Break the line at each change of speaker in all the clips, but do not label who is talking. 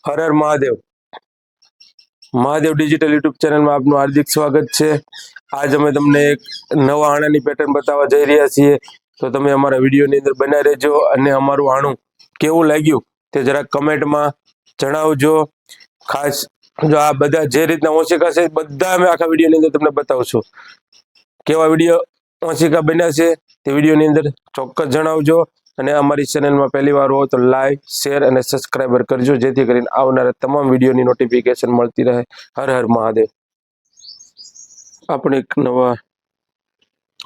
Har Har Mahadev. Mahadev digital YouTube ચેનલમાં આપનું હાર્દિક સ્વાગત છે. આજ અમે તમને એક નવા આણાની પેટર્ન બતાવવા જઈ રહ્યા છીએ. તો તમે અમારા વિડીયોની અંદર બનાવી રહેજો અને અમારું આણું કેવું લાગ્યું તે જરાક કમેન્ટમાં જણાવજો. ખાસ જો આ બધા જે રીતના ઓશિકા છે બધા અમે આખા વિડીયોની અંદર તમને બતાવશું. કેવા વિડીયો ઓશિકા બન્યા છે તે વિડીયોની અંદર ચોક્કસ જણાવજો. અને અમારી ચેનલમાં પહેલી વાર હો તો લાઈક, શેર અને સબસ્ક્રાઈબર કરજો, જેથી કરીને આવનારા તમામ વિડીયોની નોટિફિકેશન મળતી રહે. હર હર મહાદેવ. આપણે એક નવા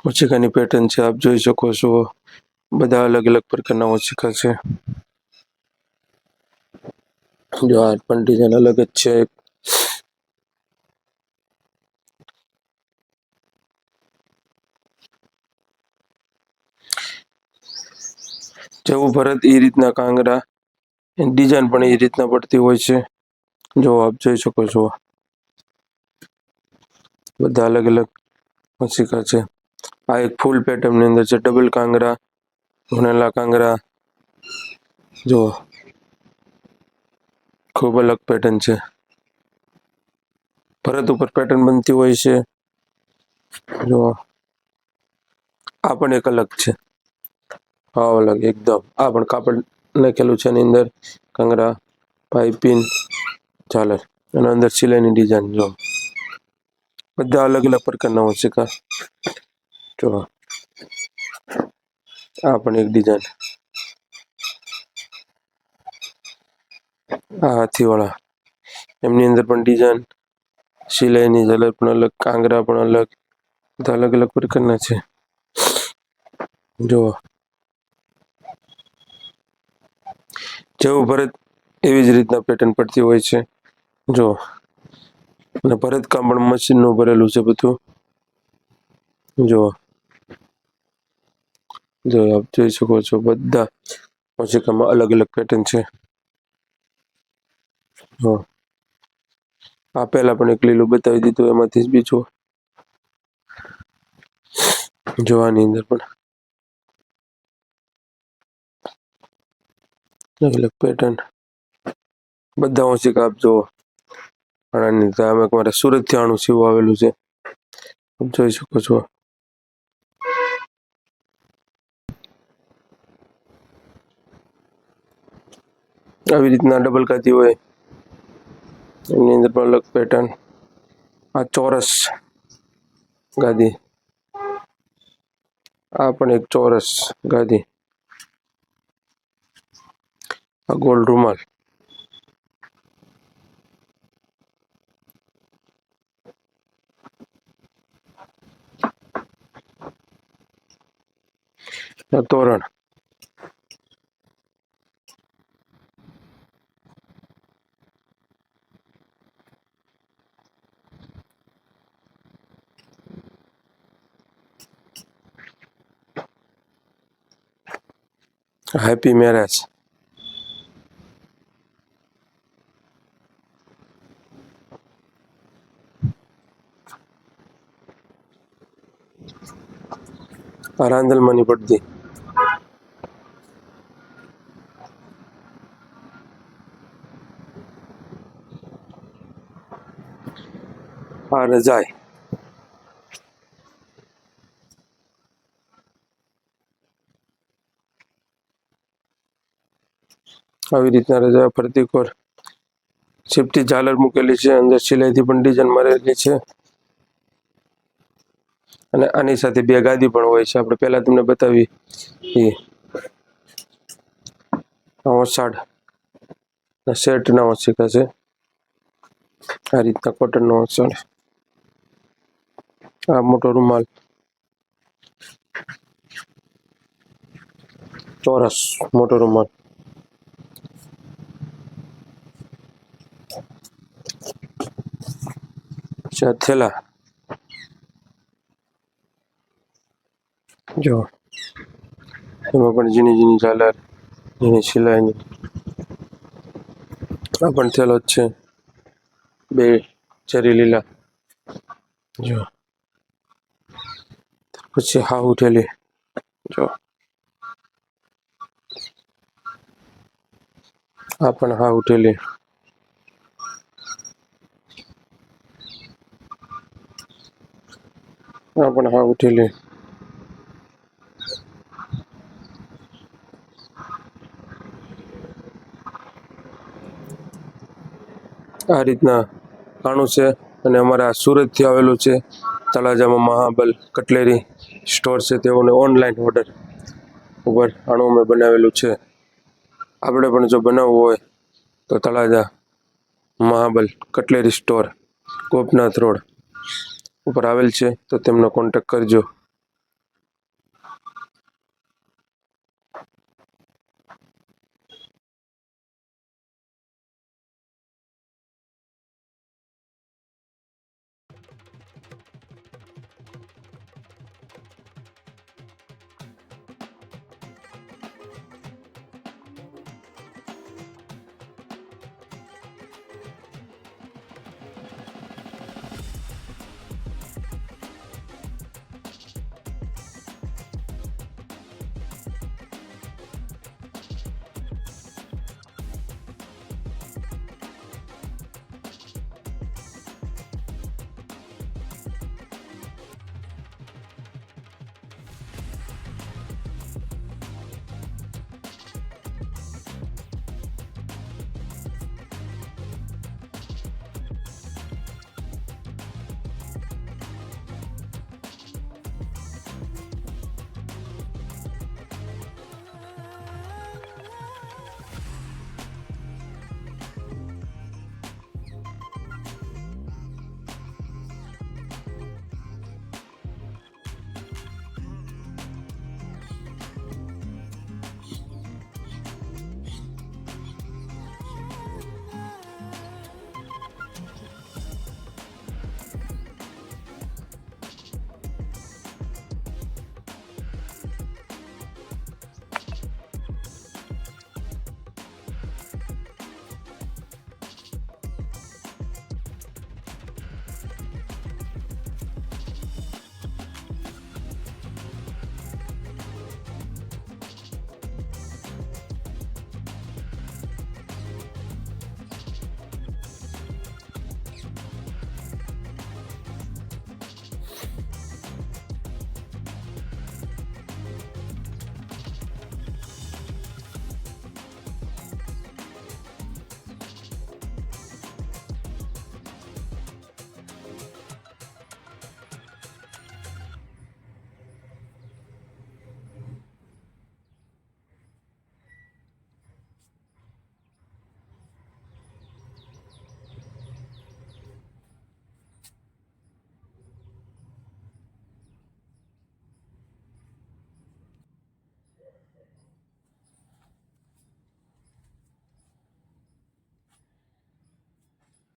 ઓશિકાની પેટર્ન છે, આપ જોઈ શકો છો. બધા અલગ અલગ પ્રકારના ઓશિકા છે. જો આ પણ ડિઝાઇન અલગ જ છે. જેવું ભરત એ રીતના કાંગરા, ડિઝાઇન પણ એ રીતના પડતી હોય છે. જો આપ જોઈ શકો છો, બધા અલગ અલગ ઓશિકા છે. આ એક ફૂલ પેટર્ન ની અંદર છે. ડબલ કાંગરા, ભુનેલા કાંગરા, જો ખૂબ અલગ પેટર્ન છે. ભરત ઉપર પેટર્ન બનતી હોય છે. જો આ પણ એક અલગ છે. હા અલગ એકદમ. આ પણ કાપડ નાખેલું છે એની અંદર, કાંગરા, પાઇપિંગ, ઝાલર અને અંદર સિલાઈની ડિઝાઇન. જો બધા અલગ અલગ પ્રકારના ઓશિકા. જો આ પણ એક ડિઝાઇન, આ હાથીવાળા, એમની અંદર પણ ડિઝાઇન, સિલાઈની ઝાલર પણ અલગ, કાંગરા પણ અલગ, બધા અલગ અલગ પ્રકારના છે. જો જેવું ભરત એવી જ રીતના પેટર્ન પડતી હોય છે. જો અને ભરત કામ પણ મશીનનું ભરેલું છે બધું. જો જો આપ જોઈ શકો છો, બધા ઓશિકામાં અલગ અલગ પેટર્ન છે. જો આ પહેલા પણ એક લીલું બતાવી દીધું, એમાંથી જ બીજું. જોવાની અંદર પણ અલગ અલગ પેટર્ન, બધા ઓશિકા આપ જુઓ. આણાની અમે અમારે સુરતથી આણું સીવવા આવેલું છે, આપ જોઈ શકો છો. આવી રીતના ડબલ કાતી હોય, એની અંદર પણ અલગ પેટર્ન. આ ચોરસ ગાદી, આ પણ એક ચોરસ ગાદી. આ ગોલ રૂમાલ, આ તોરણ, હેપી મેરેજ, આ રાંદલમાંની પડતી, આ રજાઈ, આવી રીતના રજા ફરતી કોર સેફટી ઝાલર મૂકેલી છે. અંદર સિલાઈથી પણ ડિઝાઇન મારેલી છે. અને આની સાથે બે ગાદી પણ હોય છે. આપણે પહેલા તમને બતાવી એ ઓસાડ શર્ટના ઓશિકા છે. આ રીતના કોટનનો ઓસાડ, આ મોટો રૂમાલ, ચોરસ મોટો રૂમાલ, થેલા. જો એમાં પણ ઝીણી ઝીણી ઝાલર, ઝીણી સિલાઈની. આ પણ થેલો જ છે, બે ચેરી લીલા. જો પછી હા ઉઠેલી. જો આ પણ હા ઉઠેલી. આ પણ હા ઉઠેલી. આ રીતના આણું છે અને અમારા સુરતથી આવેલું છે. તળાજામાં મહાબલ કટલેરી સ્ટોર છે, તેઓને ઓનલાઈન ઓર્ડર ઉપર આણું મેં બનાવેલું છે. આપણે પણ જો બનાવવું હોય તો Talaja Mahabal cutlery store, Gopnath road ઉપર આવેલ છે, તો તેમનો કોન્ટેક્ટ કરજો.